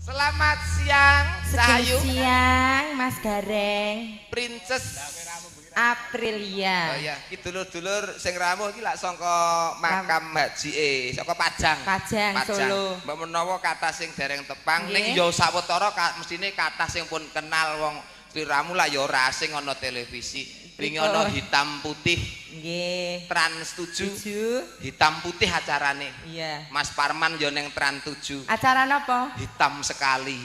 Selamat siang, Sayu. Siang, Mas Gareng. Princess Aprilia. Oh iya, iki dulur-dulur sing rawuh iki lak saka makam Haji saka Pajang. Pajang Solo. Mbak menawa kathah sing dereng tepang ning Nggih. ya sawetara mestine kathah sing pun kenal wong sliramu lah ya ora asing ana televisi. Wingi ana hitam putih. Nggih. Trans 7. 7. Hitam putih acarane. Iya. Mas Parman ya ning Trans 7. Acara napa? Hitam sekali.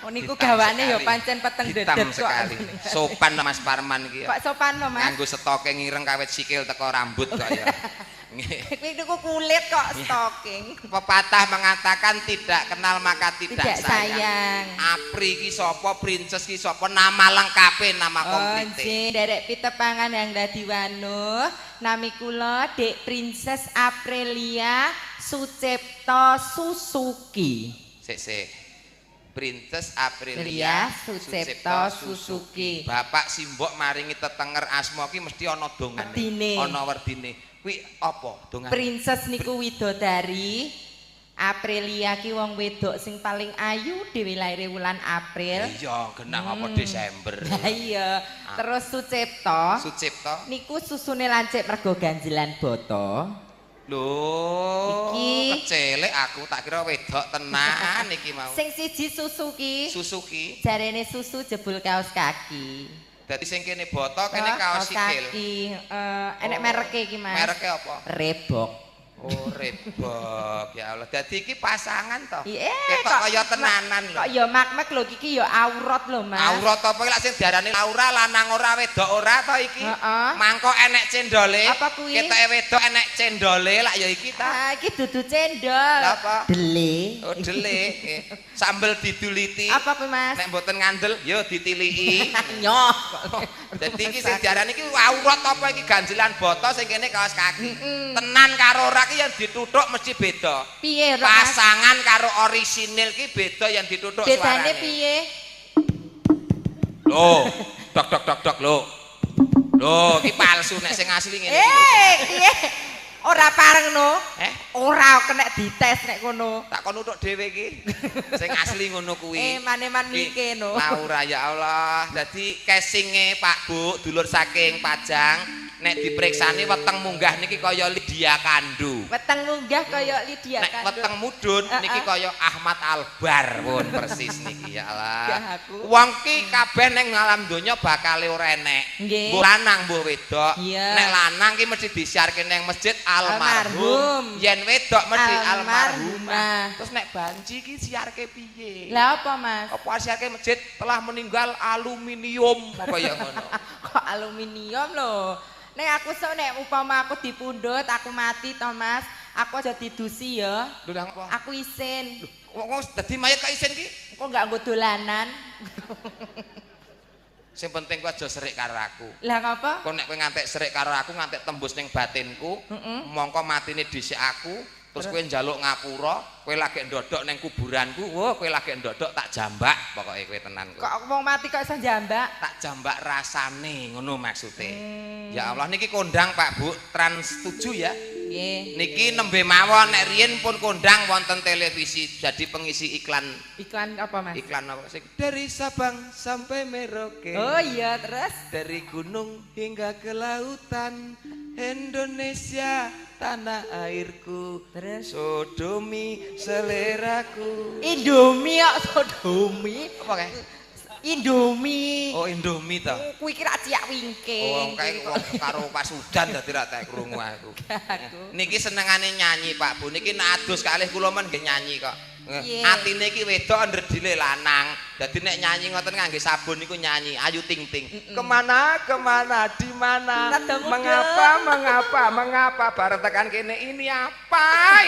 Oh niku Hitam gawane ya sekali. pancen peteng Hitam dedet kok. sekali. Sopan Mas Parman iki. Kok sopan lho, Mas? Nganggo stoking ireng kawit sikil teko rambut kok ya. Kuwi niku kulit kok stocking. Pepatah mengatakan tidak kenal maka tidak sayang. Apri ki sapa, Princess ki sapa, nama lengkape, nama komplite. Nggih, derek pitepangan yang dadi wanuh. Nami kula Dek Princess Aprilia Sucipto Susuki. Sik. Princess Aprilia Sucipto Susuki. Bapak simbok maringi tetenger asma ki mesti ana dongane. Werdine. Ana werdine. Kuwi apa dongane? Princess niku widodari. Aprilia ki wong wedok sing paling ayu dhewe laire wulan April. Iya, genah apa Desember. Lah iya. Terus Sucipto. Sucipto. Niku susune lancip mergo ganjilan boto. Lho, Iki kecelek aku tak kira wedok tenan iki mau. sing siji Suzuki. Suzuki. Jarene susu jebul kaos kaki. Dadi sing kene boto kene kaos sikil. Kaki. Enek mereke iki, Mas. Mereke apa? Reebok. Oh, Reebok. Ya Allah. Dadi iki pasangan to. Iya, Ketok kaya tenanan lho. Kok ya mak-mak lho iki ya aurat lho, Mas. Aurat apa iki lak sing diarani Laura lanang ora wedok ora to iki? Heeh. Mangko enek cendole. Apa kuwi? Ketoke wedok enek cendole lak ya iki ta. Ah, iki dudu cendol. Lah apa? Dele. Oh, delik. Sambel diduliti. Apa kuwi, Mas? Nek mboten ngandel ya ditiliki. Nyoh. Dadi iki sing diarani iki aurat apa iki ganjilan boto sing kene kaos kaki. Tenan karo ora ki yang dituthuk mesti beda. Piye, Mas? Pasangan karo orisinil ki beda yang dituthuk suarane. Bedane piye? Loh, dok lho. Loh, iki palsu nek sing asli ngene iki. Piye? Ora parengno. Ora kena dites nek ngono. Tak kon utuk dhewe iki. Sing asli ngono kuwi. Maneman mike no. Laura ya Allah. Dadi casinge Pak Bu, dulur saking Pajang. Nek diperiksani weteng munggah niki kaya Lydia Kandu. Weteng munggah kaya Lydia Nek Kandu. weteng mudhun niki kaya Ahmad Albar pun persis niki ya Allah. Ya aku. Wong ki kabeh ning alam donya bakal ora enek. Nggih. Mbuh lanang mbuh wedok. Iya. Nek lanang ki mesti disiarke ning masjid almarhum. Yen wedok mesti almarhumah. Terus nek banci ki siarke piye? Lah apa, Mas? Apa siarke masjid telah meninggal aluminium apa ya ngono. Kok aluminium lho. Nek aku sok nek upama aku dipundhut, aku mati to, Mas. Aku aja didusi ya. Lho nang apa? Aku isin. Wong dadi mayat kok isin ki? Kok enggak nggo dolanan? Sing penting ku aja serik karo aku. Lah ngapa? Kok nek kowe ngantek serik karo aku, ngantek tembus ning batinku, mongko matine dhisik aku, terus kowe njaluk ngapura, kowe lagi ndodok ning kuburanku, kowe lagi ndodok tak jambak pokoke kowe tenan kowe. Kok wong mati kok iso jambak? Tak jambak rasane ngono maksude. Ya Allah niki kondang Pak Bu, Trans 7 ya. Nggih. Niki nembe mawon nek riyen pun kondang wonten televisi jadi pengisi iklan. Iklan apa, Mas? Iklan apa sih? Dari Sabang sampai Merauke. Oh iya, terus Dari gunung hingga ke lautan, Indonesia tanah airku, Terus? sodomi seleraku. Indomie kok sodomi. Apa kae? Indomie. Oh Indomie ta. Kuwi kira ciak wingking. Oh kae wong karo pasudan dadi ra tak krungu aku. Aku. Niki senengane nyanyi Pak Bu, niki nek adus kalih kula men nggih nyanyi kok. Piye? Atine iki wedok ndredile lanang. Dadi nek nyanyi ngoten ngangge sabun niku nyanyi Ayu Ting Ting. Kemana di mana? Rada muda. Mengapa bareng tekan kene ini apa?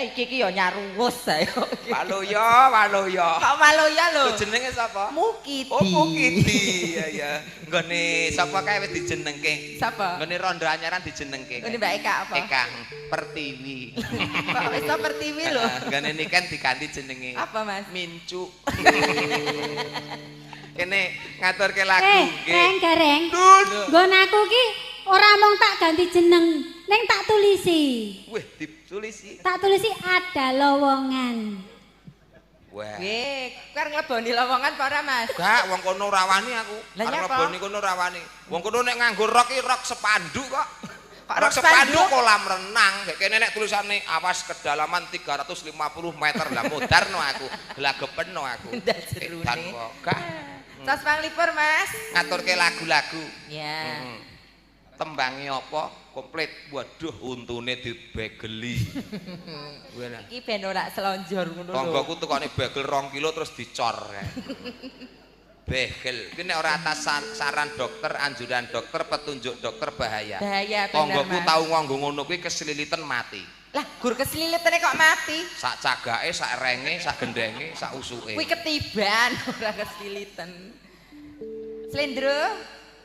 Iki yo nyaruwus ae. Waloyo. Kok maloya lho. Jenenge sapa? Mukidi. Oh Mukidi. Ya. Nggone sapa kae wis dijenengke? Sapa? Nggone rondo anyaran dijenengke. Ini Mbak Eka apa? Eka Pertiwi. Kok wis pertiwi lho. Nggone niki kan diganti jenenge. Apa, Mas? Mincu. Kene ngaturke lagu Reng Gareng. Nggon aku ki ora mung tak ganti jeneng, ning tak tulisi. Wih, Tulisi. Tak tulisi ada lowongan. Wah. Nggih, kowe ngleboni lowongan apa ora, Mas? Gak, wong kono rawani aku. Lah Arep nyapa? ngleboni kono rawani. Wong kono nek nganggo rok iki rok sepanduk kok. Kok Rok rok sepanduk spanduk? kolam renang. Kayak kene nek tulisane awas kedalaman 350 meter lah mudarno aku. Lah gepeno aku. Ndak jerune. Edan kok. Gak. Tos panglipur, Mas. Ngaturke lagu-lagu. Ya. Tembange apa? Komplit. Waduh, untune dibegeli. Wena. Iki ben ora selonjor ngono lho. Tanggaku tukane begel 2 kilo terus dicor. Begel. Iki nek ora atas saran dokter, anjuran dokter, petunjuk dokter bahaya. Bahaya bener, Tanggaku Mas. tau nganggo ngono kuwi keslilitan mati. Lah, gur keslilitane kok mati. Sak cagake, sak renge, sak gendenge, sak usuke. Kuwi ketiban ora kesliliten. Slendro,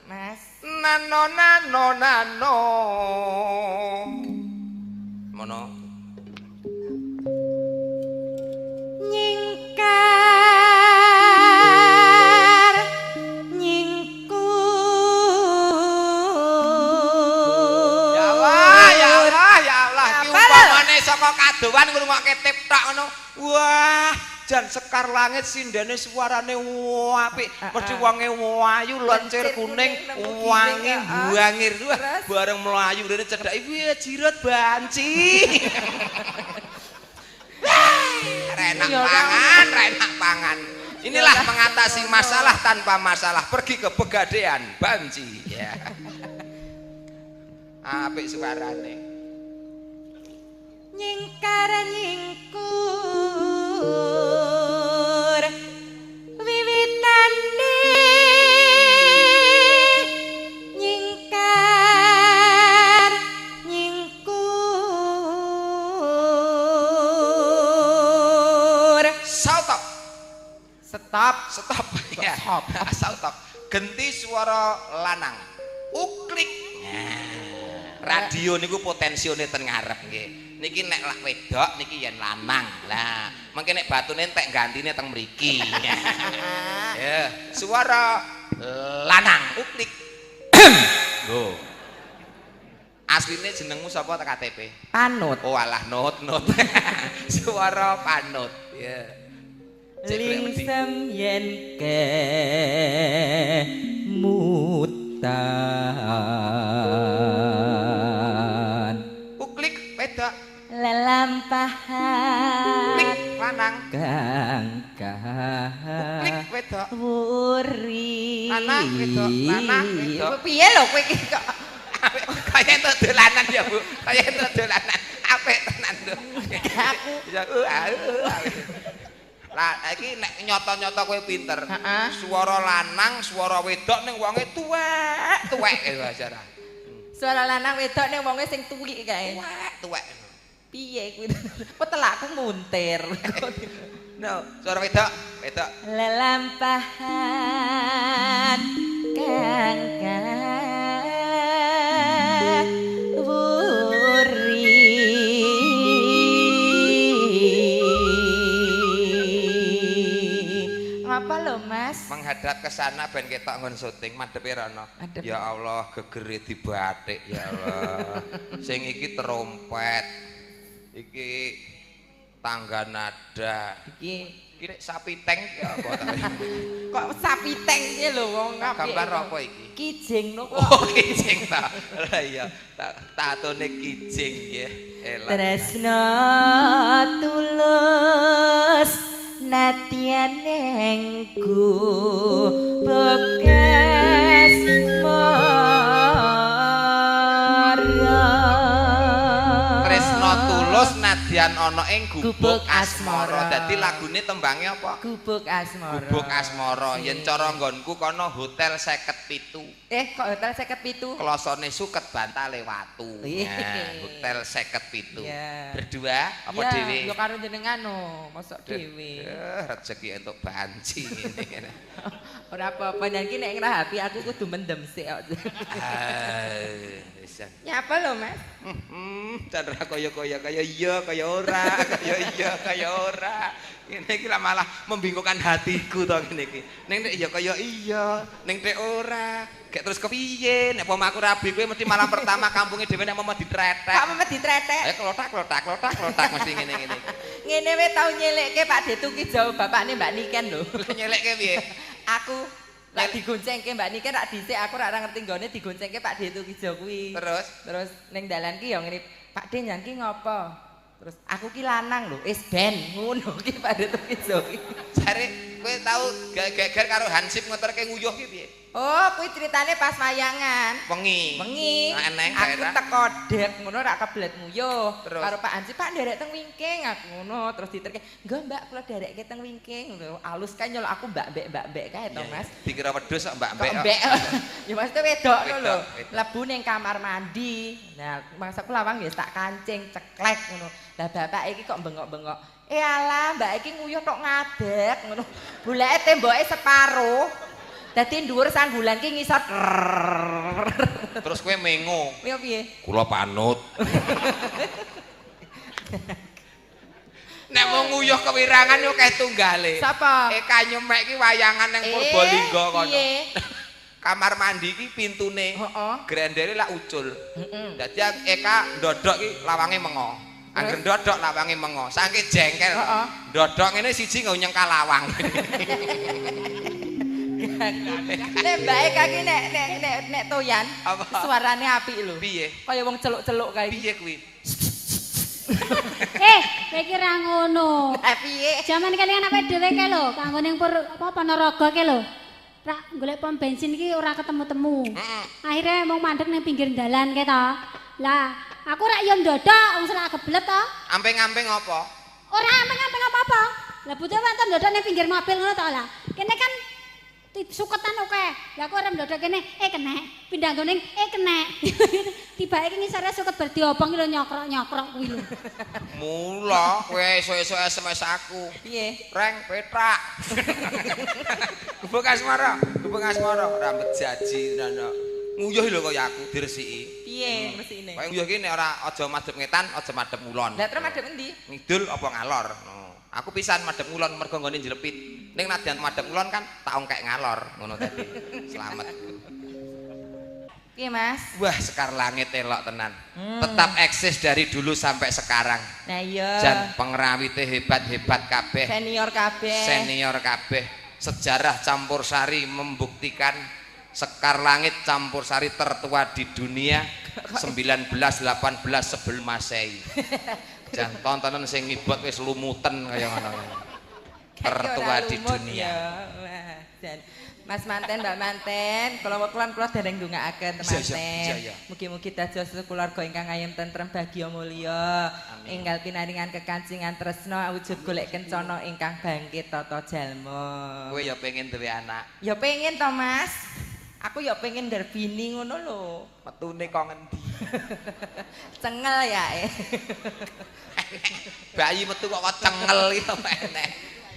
Mas. Nano nano nano. Mono. Nyingkar nyingkur. Ya Allah, ya Allah, ya Allah. Ki Apa lho? umpamane saka kadowan ngrungokke tip tok ngono. Wah, jan sekar langit sindene suarane apik. Mesti wonge ayu loncir kuning, wangi buangir. Wah, bareng mlayu rene cedhaki piye jirat banci. Renak pangan, renak pangan. Inilah mengatasi masalah tanpa masalah. Pergi ke Pegadaian, banci. Ya. Apik suarane. Nyingkar nyingkur wiwitane nyingkar nyingkur. Stop. Stop. Stop. Ya. Stop. Genti suara lanang. Uklik. Radio niku potensione ten ngarep nggih. Niki nek lak wedok niki yen lanang. Lah, mengke nek batune entek gantine teng mriki. Ya, suara lanang uklik. Lho. Asline jenengmu sapa ta KTP? Panut. Oh alah not. Suara panut. Ya. Lingsem yen kemutan Uklik wedok. lelampahan Uklik lanang. gangkah Uklik wedok. wuri Lanang wedok. piye lho kowe iki kok Kaya entuk dolanan ya, Bu. Kaya entuk dolanan. Apik tenan lho. aku Ya lah iki nek nyoto-nyoto kowe pinter. Heeh. Suara lanang, suara wedok ning wonge tuwek ya Sarah. suara lanang wedok ning wonge sing tuwik kae Tuwek. piye kuwi petelakku muntir No, suara wedok. lelampahan gangkah wuri ngapa lo Mas Menghadap ke sana ben ketok ngon syuting madhepe rono. Madhep. Ya Allah, gegere dibatik ya Allah. Sing iki trompet. Iki tangga nada. iki Iki sapi tank ya apa ta? kok sapi tank iki lho wong kabeh Gambar apa iki? kijing no kok Oh, kijing ta. Lah iya, tatone kijing ya. Elah. tresno tulus nadyan engku bekas mara Tresno tulus nadyan ana ing Gubuk gubuk asmara. asmara. Dadi lagune tembange apa? gubuk asmara Gubuk asmara. Yen cara nggonku kono hotel 57. kok hotel 57 Klosone suket bantale watu. Ih. Nah, hotel 57. Iya. Berdua apa ya, dhewe? yo karo jenengan no mosok dhewe Rezeki entuk banci ngene. ora apa-apa nang iki nek ngrahapi aku kudu mendem sik kok. Ah, wis. Nyapa lho Mas Candra kaya kaya iya kaya ora, kaya iya kaya ora. Ngene iki malah membingungkan hatiku to ngene iki. Ning nek ya kaya iya, ning nek ora, gek terus kepiye? Nek pom aku rabi kowe mesti malam pertama kampunge dhewe nek mau ditretek. Kok mau ditretek? Ayo klotak mesti ngene-ngene. Ngene wae tau nyelekke Pak Detu ki jauh bapakne Mbak Niken lho. Nyelekke piye? Aku lek digoncengke Mbak Niken rak dhisik aku rak ora ngerti nggone digoncengke Pak Detu ki jauh kuwi. Terus ning dalan ki ya ngene, Pak Den yang ki ngopo? Terus aku ki lanang lho, wis ben ngono ki Pak Detu ki jauh ki. Jare kowe tau geger karo Hansip ngeterke nguyuh ki piye? Oh, kuwi ceritane pas wayangan. Wengi. Aku daerah. teko dek ngono rak kebelet nguyuh. Terus? Karo Pak Ansi, Pak nderek teng wingking aku ngono, terus diterke, "Enggak, Mbak, kula nderekke teng wingking." Ngono. Alus kan nyol aku mbak-mbek kae to, Mas. Dikira wedhus kok mbak Kok mbek. mbek. Ya maksudnya wedok lho. Wedok. Mlebu ning kamar mandi. Nah, maksudku lawang ya tak kancing, ceklek ngono. Lah bapak iki kok bengok-bengok. Alah, Mbak iki nguyuh tok ngadeg ngono. Bulake temboke separo. Dadi dhuwur sanggulan ki ngisor. Terus kowe mengo. Piye piye? Kula panut. Nek mau nguyuh kewirangan yo kae tunggale. Sapa? Eka nyemek ki wayangan ning Purbalingga kono. Piye? Kamar mandi ki pintune. Heeh. Grendere lak ucul. Heeh. Dadi Eka ndodok ki lawange mengo. Angger ndodok lawange mengo. Saking jengkel. Heeh. Ndodok ngene siji nggo nyengkal lawang. Nek mbake kaki nek toyan, Apa? suarane apik lho. Piye? Kaya wong celuk-celuk kae. Piye kuwi? Kowe ki ra ngono. Lah piye? Jaman kalian awake dhewe ke lho, kanggo ning Ponorogo ke lho. Ra golek pom bensin iki ora ketemu-temu. Akhirnya mau mandek ning pinggir dalan ke to. Lah, aku rak yo ndodok wong selak geblet to. Amping-amping apa? Ora ampeng-ampeng apa-apa. Lah butuh wonten ndodok ning pinggir mobil ngono to lah. Kene kan suketan oke. Lah aku ora ndodok kene kenek. Pindah nggo ning kenek. Tibake iki ngisore suket bar diobong lho nyokrok-nyokrok kuwi lho. Mula kowe esuk-esuk SMS aku. Piye? Reng petak. Gubeng asmara, rambut jaji nana. Nguyuh lho kaya aku diresiki. Piye mersine? Kaya nguyuh ki nek ora aja madhep ngetan, aja madhep ngulon. Lah terus madhep endi? Ngidul apa ngalor. Aku pisan madhep ngulon mergo nggone njlepit. Ning nadyan madhep ngulon kan tak ongkek ngalor ngono tadi. Slamet. Piye, Mas? Wah, sekar langit elok tenan. Tetap eksis dari dulu sampai sekarang. Nah iya. Jan pengrawite hebat-hebat kabeh. Senior kabeh. Sejarah campur sari membuktikan Sekar Langit campur sari tertua di dunia 1918 sebelum Masehi. Jan tontonan sing ngibot wis lumuten kaya ngono. Tertua di dunia. Wah, jan Mas Manten, Mbak Manten, kula dereng ndongaaken temanten. Mugi-mugi dados keluarga ingkang ayem tentrem bahagya mulya. Enggal pinaringan kekancingan tresna wujud golek kencana ingkang bangkit tata jalma. Kowe ya pengen duwe anak. Ya pengen to, Mas. Aku ya pengen ndarbini ngono lho. Metune kok ngendi? Cengel ya. Bayi metu kok cengel iki enek.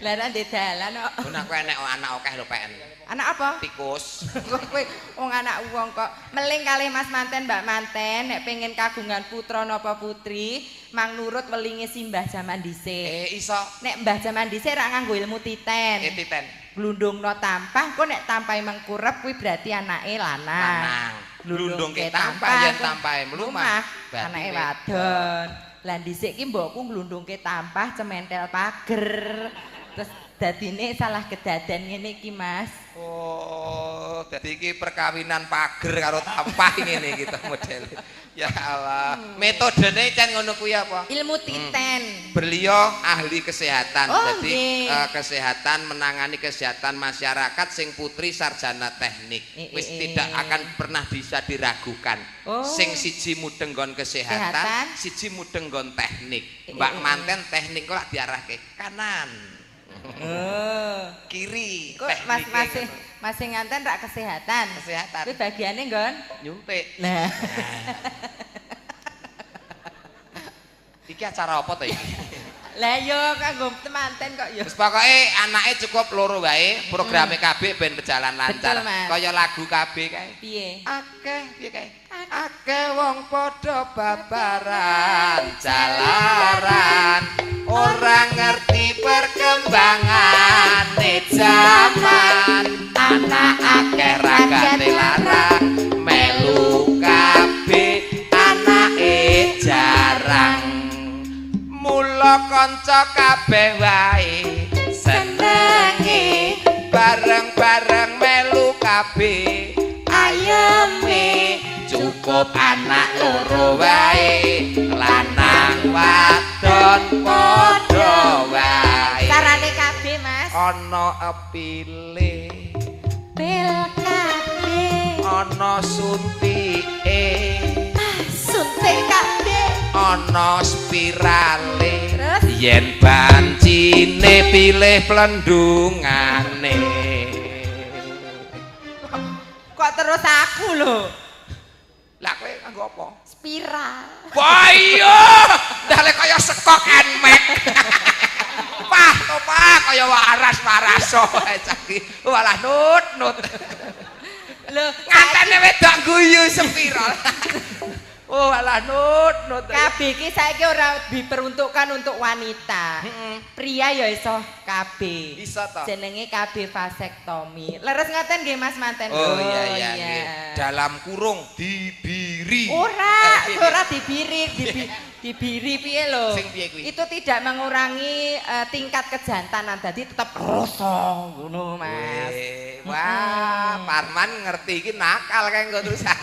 Lah nang dalan kok. Mun aku enek anak akeh lho PN. Anak apa? Tikus. Kowe wong anak wong kok meling kalih Mas Manten Mbak Manten nek pengen kagungan putra napa putri mang nurut welinge simbah jaman dhisik. Iso. Nek mbah jaman dhisik ra nganggo ilmu titen. Titen. Glundungno tampah kok nek tampahe mengkurep kuwi berarti anake lanang. Glundungke tampah yen tampahe mlumah anake wadon. Lah dhisik ki mbokku glundungke tampah cementel pager. Terus dadine salah kedadan ngene iki, Mas. Oh, dadi iki perkawinan pager karo tampah ngene iki to model. Ya Allah. Metodene cen ngono kuwi apa? Ilmu titen. Beliau ahli kesehatan. Jadi kesehatan menangani kesehatan masyarakat sing putri sarjana teknik. Wis tidak akan pernah bisa diragukan. Sing siji mudeng nggon kesehatan, siji mudeng nggon teknik. Mbak Manten teknik kok diarahke kanan. Kiri. Kok masing nganten rak kesehatan. Kesehatan. Kuwi bagiane nggon nyuntik. Nah. Iki acara apa to iki? Lah yo kanggo temanten kok yo. Wis pokoke anake cukup loro wae, programe kabeh ben berjalan lancar. Kaya lagu kabeh kae. Piye? Akeh piye kae? akeh wong padha babaran jalaran ora ngerti perkembangane jaman anak akeh ragane larang melu kabeh anake jarang mula kanca kabeh wae senenge bareng-bareng melu kabeh ayeme cukup anak loro wae lanang wadon padha wae carane kabeh Mas ana epile pil kabeh ana suntike suntik kabeh ana spirale terus yen bancine pilih plendungane kok terus aku lho lah kowe nganggo apa spiral wah iya ndale kaya sekok enmek pah to pah kaya waras-waraso caki walah nut lho ngantene wedok guyu spiral oh alah nut kabeh iki saiki ora diperuntukkan untuk wanita. Pria ya iso kabeh. Iso to. Jenenge kabeh vasektomi. Leres ngaten nggih Mas Manten. Oh iya nggih. Dalam kurung dibiri. Ora dibiri, dibiri piye lho? Sing piye kuwi? Itu tidak mengurangi tingkat kejantanan. Dadi tetep rasa ngono Mas. Wah, Parman ngerti iki nakal kae engko terusan.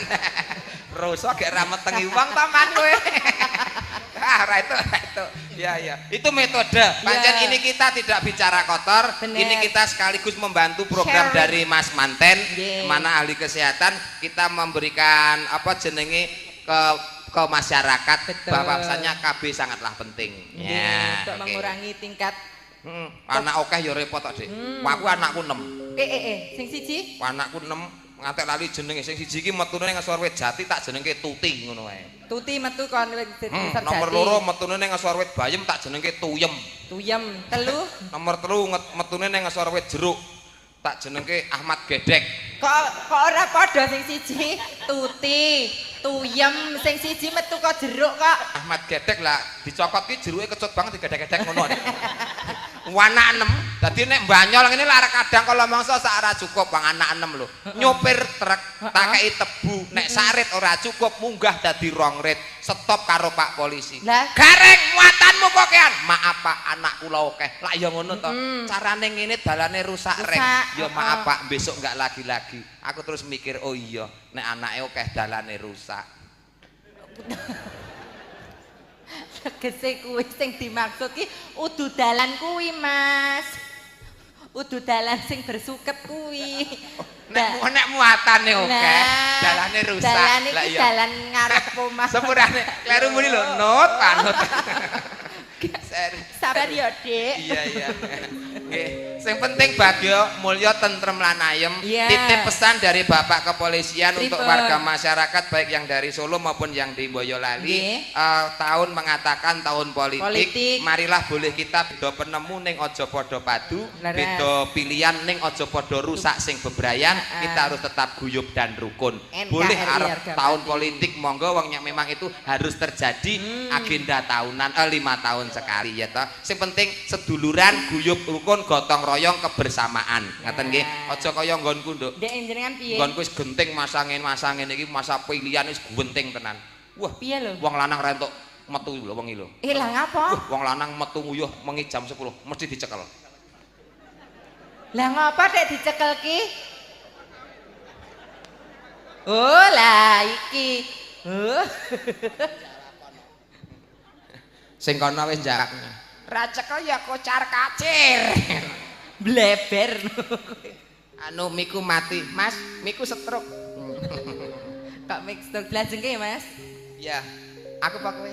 Rosa gek ra metengi wong to man kowe. Ora itu. Ya. Itu metode. Pancen ini kita tidak bicara kotor, ini kita sekaligus membantu program dari Mas Manten, mana ahli kesehatan kita memberikan apa jenenge ke masyarakat bahwasanya KB sangatlah penting. Ya, untuk mengurangi tingkat anak akeh ya repot kok, Dik. Aku anakku 6. Sing siji? Anakku 6 ngantek lali jenenge sing siji iki metune ning ngasor wit jati tak jenengke Tuti ngono wae. Tuti metu kon wit jati. Nomor 2 metune ning ngasor wit bayem tak jenengke Tuyem. Tuyem. 3 Nomor 3 metune ning ngasor wit jeruk tak jenengke Ahmad Gedek. Kok ora padha sing siji Tuti, Tuyem, sing siji metu kok jeruk kok. Ahmad Gedek lah dicokot ki jeruke kecut banget digedek-gedek ngono. Anak 6. Dadi nek mbanyol ngene lek kadang kala mangsa sak ora cukup bang anak 6 lho. Nyopir truk tak kei tebu nek sarit ora cukup munggah dadi 2 rit. Stop karo Pak Polisi. Gareng muatanmu kok kean. Maaf Pak anak kula akeh. Lah ya ngono to. Carane ngene dalane rusak rek. Ya maaf Pak besok enggak lagi-lagi. Aku terus mikir oh iya nek anake akeh dalane rusak. Tegese kuwi sing dimaksud ki udu dalan kuwi Mas. Udu dalan sing bersuket kuwi. Nek muatane oke, dalane rusak. Dalan iki dalan ngarep omah. Sepurane kleru muni lho, nut panut. Sabar ya, Dik. Iya. Nggih, sing penting bagya, mulya, tentrem lan ayem. Titip pesan dari Bapak Kepolisian untuk warga masyarakat baik yang dari Solo maupun yang di Boyolali. Tahun mengatakan tahun politik. Marilah boleh kita beda penemu ning aja padha padu, beda pilihan ning aja padha rusak sing bebrayan. Kita harus tetap guyub dan rukun. Boleh arep tahun politik monggo wong yang memang itu harus terjadi agenda tahunan 5 tahun sekali ya toh. Sing penting seduluran, guyub, rukun, gotong royong, kebersamaan. Ngaten nggih. Aja kaya nggonku, Nduk. Ndek jenengan piye? Nggonku wis genting masangin iki masa pilihan wis genting tenan. Wah, piye lho? Wong lanang ra entuk metu lho wengi lho. Lah ngapa? Wong lanang metu nguyuh mengi jam 10 mesti dicekel. Lah ngapa Dek dicekel ki? Oh lah iki. Sing kono wis jarak. Ra cekel ya kocar kacir. Bleber. Anu miku mati. Mas, miku stroke. Kok mik stroke blajengke ya, Mas? Ya. Aku pak kowe.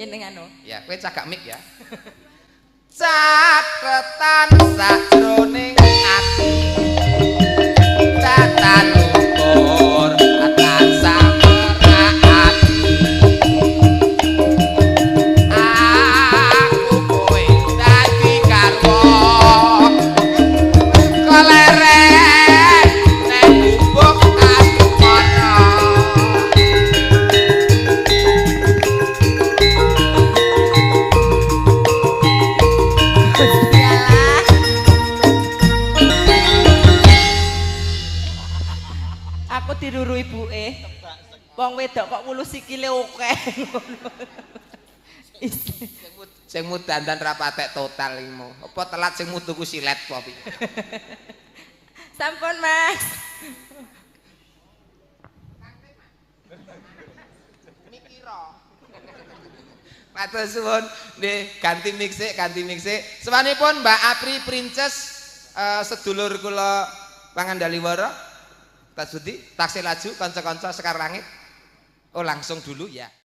Jeneng anu. Ya, kowe cagak mik ya. Caketan sakjroning ati. Tatan ukur atan ibuke. Wong wedok kok wulu sikile akeh ngono. Sing mudandan ra patek total iki mo. Apa telat sing mutu ku silet apa piye? Sampun, Mas. Matur suwun, nggih ganti mixik. Sawanipun Mbak Apri Princess sedulur kula Pangandaliworo. Tak sudi, taksih laju kanca-kanca Sekar Langit. Oh langsung dulu ya.